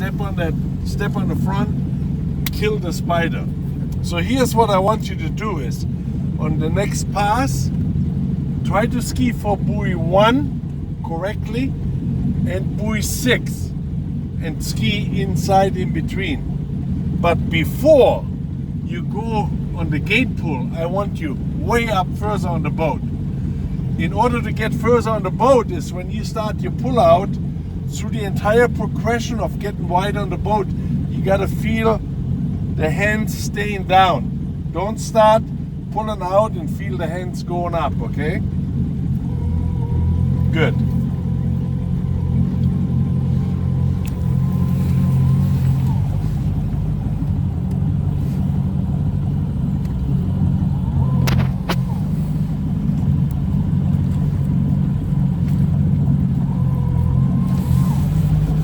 step on the front, kill the spider. So here's what I want you to do is, on the next pass, try to ski for buoy 1 correctly and buoy 6 and ski inside in between. But before you go on the gate pull, I want you way up further on the boat. In order to get further on the boat is when you start your pull out, through the entire progression of getting wide on the boat, you gotta feel the hands staying down. Don't start pulling out and feel the hands going up, okay? Good.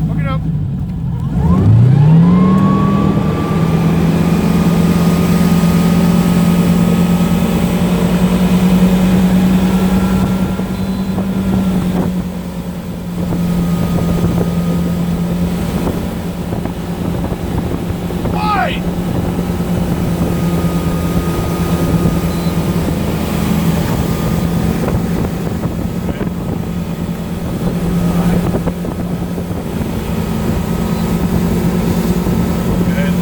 Look it up. Why? Good.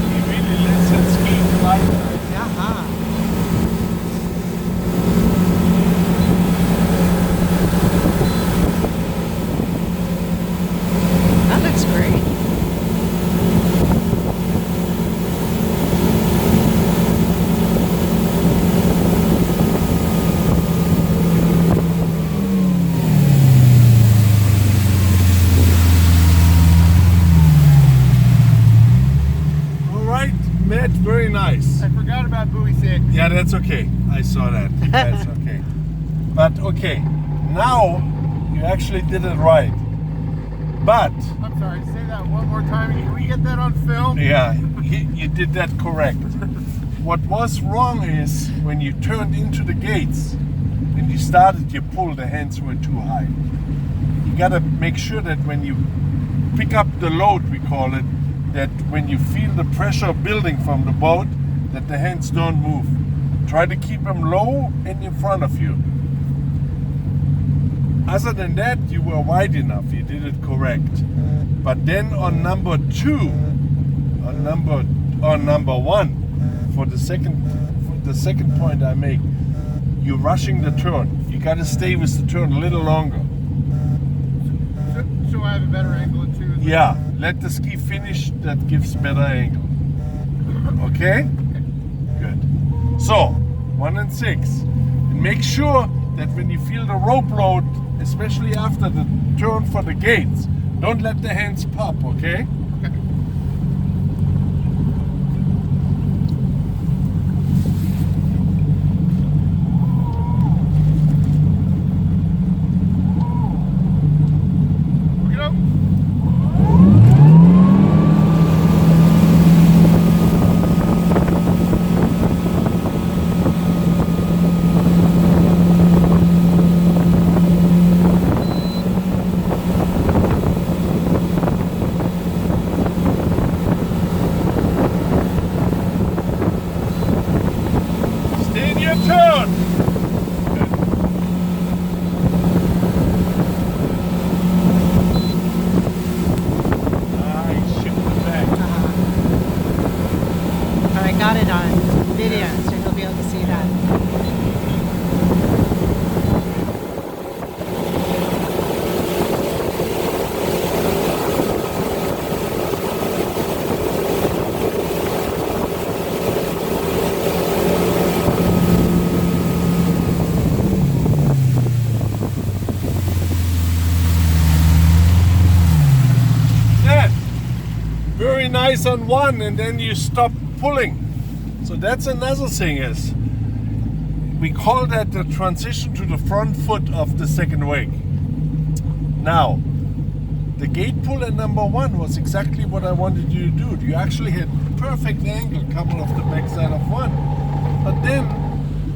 He really lets it ski fly. Jaha. That looks great. All right, Matt, very nice. I forgot about buoy 6. Yeah, that's okay. I saw that. That's okay. But okay, now you actually did it right. But I'm sorry, say that one more time. Can we get that on film? yeah, you did that correct. What was wrong is when you turned into the gates and you started your pull, the hands were too high. You gotta make sure that when you pick up the load, we call it, that when you feel the pressure building from the boat, that the hands don't move. Try to keep them low and in front of you. Other than that, you were wide enough. You did it correct. But then on number 2, on number 1, for the second point I make, you're rushing the turn. You got to stay with the turn a little longer. So I have a better angle at 2. Yeah, let the ski finish. That gives better angle. Okay? Good. So 1 and 6. And make sure that when you feel the rope load, especially after the turn for the gates, don't let the hands pop, okay? Look it up. Stay in your turn. Nice, shift it back. But I got it on video, so he'll be able to see that. That. Very nice on 1 and then you stop pulling. So that's another thing is, we call that the transition to the front foot of the second wake. Now, the gate pull at number 1 was exactly what I wanted you to do. You actually had perfect angle coming off the backside of 1. But then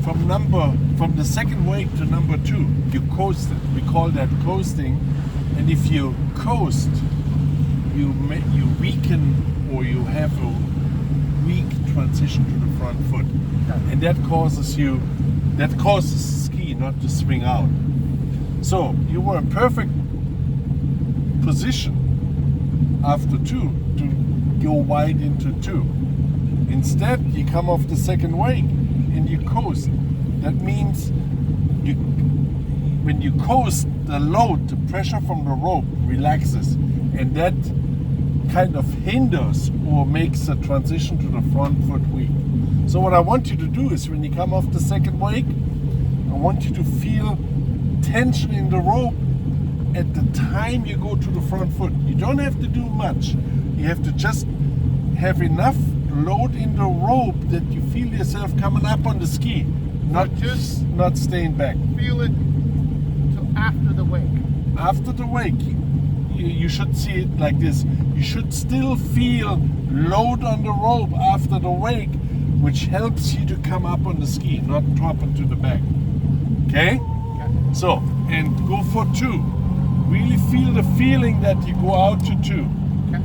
from the second wake to number 2, you coasted. We call that coasting. And if you coast, you weaken or you have a weak transition to the front foot, and that causes the ski not to swing out. So you were in perfect position after 2 to go wide into 2. Instead, you come off the second wake and you coast. That means when you coast, the load, the pressure from the rope relaxes, and that kind of hinders or makes the transition to the front foot weak. So what I want you to do is when you come off the second wake, I want you to feel tension in the rope at the time you go to the front foot. You don't have to do much. You have to just have enough load in the rope that you feel yourself coming up on the ski, not staying back. Feel it till after the wake. After the wake, you should see it like this. You should still feel load on the rope after the wake, which helps you to come up on the ski, not drop into the back. Okay? So, and go for 2. Really feel the feeling that you go out to 2. Okay.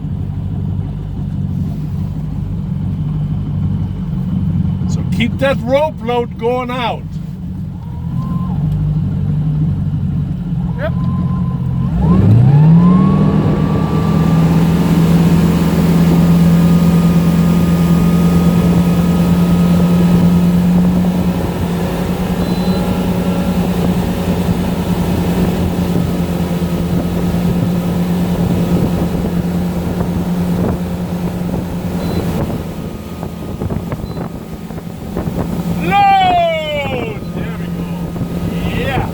So keep that rope load going out. Yep. Load! There we go. Yeah.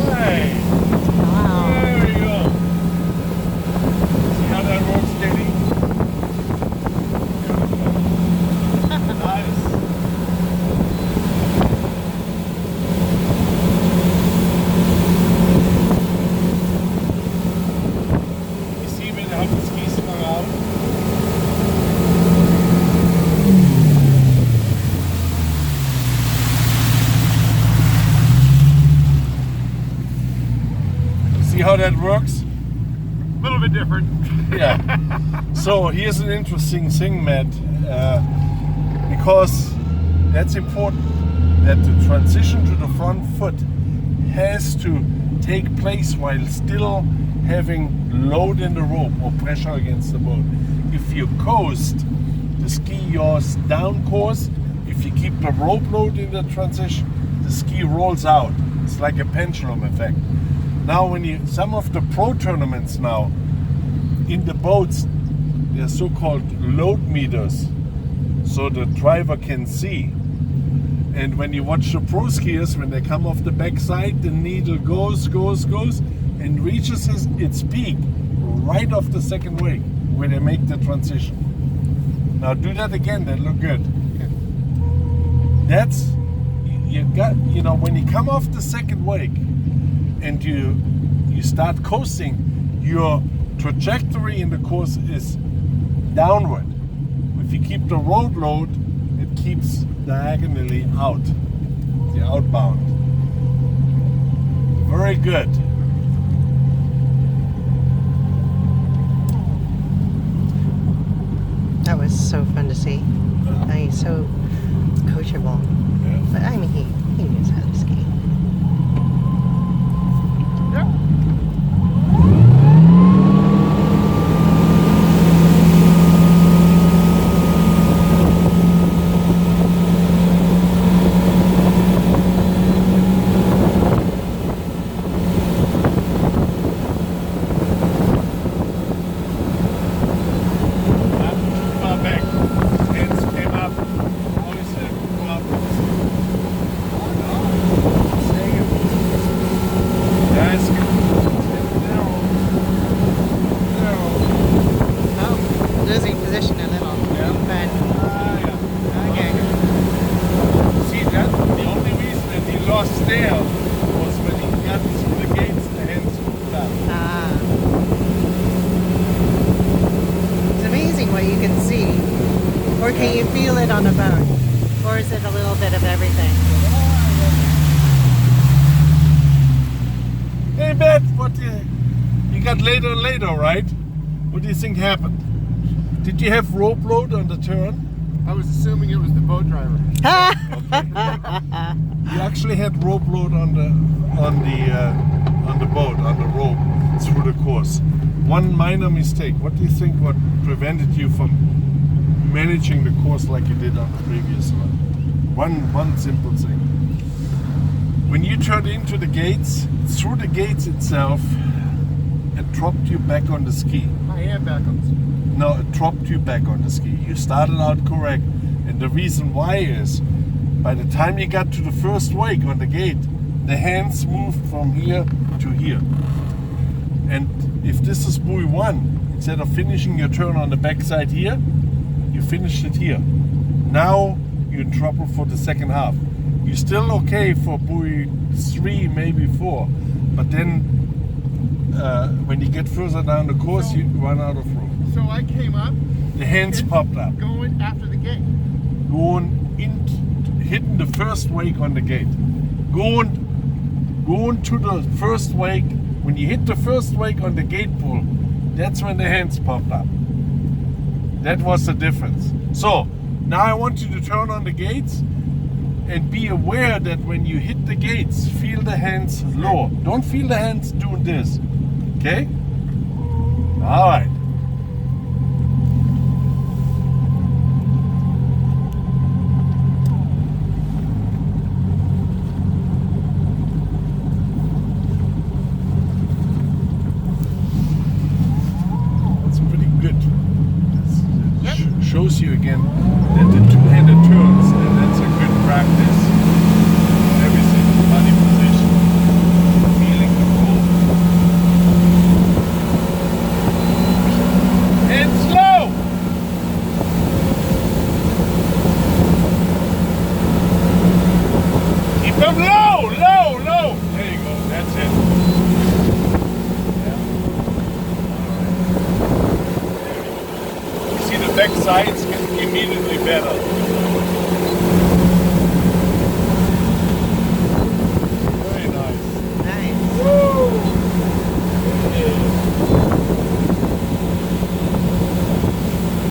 All right. Wow. There we go. See how that works, Danny? Nice. You see me how the skis swung out? See how that works? A little bit different. Yeah. So here's an interesting thing, Matt, because that's important, that the transition to the front foot has to take place while still having load in the rope or pressure against the boat. If you coast, the ski yaws down course. If you keep the rope load in the transition, the ski rolls out. It's like a pendulum effect. Now some of the pro tournaments now, in the boats, they're so-called load meters, so the driver can see. And when you watch the pro skiers, when they come off the backside, the needle goes, and reaches its peak right off the second wake, where they make the transition. Now do that again, that look good. That's, when you come off the second wake, and you start coasting, your trajectory in the course is downward. If you keep the road load, it keeps diagonally out, the outbound. Very good. That was so fun to see. He's so coachable. Yeah. But I mean, he knows how to ski. Yep. Losing position a little. But okay. See that? The only reason that he lost there was when he got through the gates, the hands moved up. It's amazing what you can see. Or can you feel it on a boat? Or is it a little bit of everything? Hey, Matt, what you we got later and later, right? What do you think happened? Did you have rope load on the turn? I was assuming it was the boat driver. You actually had rope load on the boat, on the rope through the course. One minor mistake. What do you think what prevented you from managing the course like you did on the previous one? One simple thing. When you turned into the gates, through the gates itself, it dropped you back on the ski. My hand back on. No, it dropped you back on the ski. You started out correct. And the reason why is, by the time you got to the first wake on the gate, the hands moved from here to here. And if this is buoy 1, instead of finishing your turn on the backside here, you finished it here. Now you're in trouble for the second half. You're still okay for buoy 3, maybe 4. But then when you get further down the course, you run out of room. So I came up. The hands popped up. Going after the gate. Hitting the first wake on the gate. Going to the first wake. When you hit the first wake on the gate pull, that's when the hands popped up. That was the difference. So now I want you to turn on the gates and be aware that when you hit the gates, feel the hands lower. Don't feel the hands doing this. Okay? All right. Shows you again that the two-handed turns, and that's a good practice. Everything, body position, feeling the rope. And slow! Keep them low, low, low! There you go, that's it. Yeah. All right. The back sides get immediately better.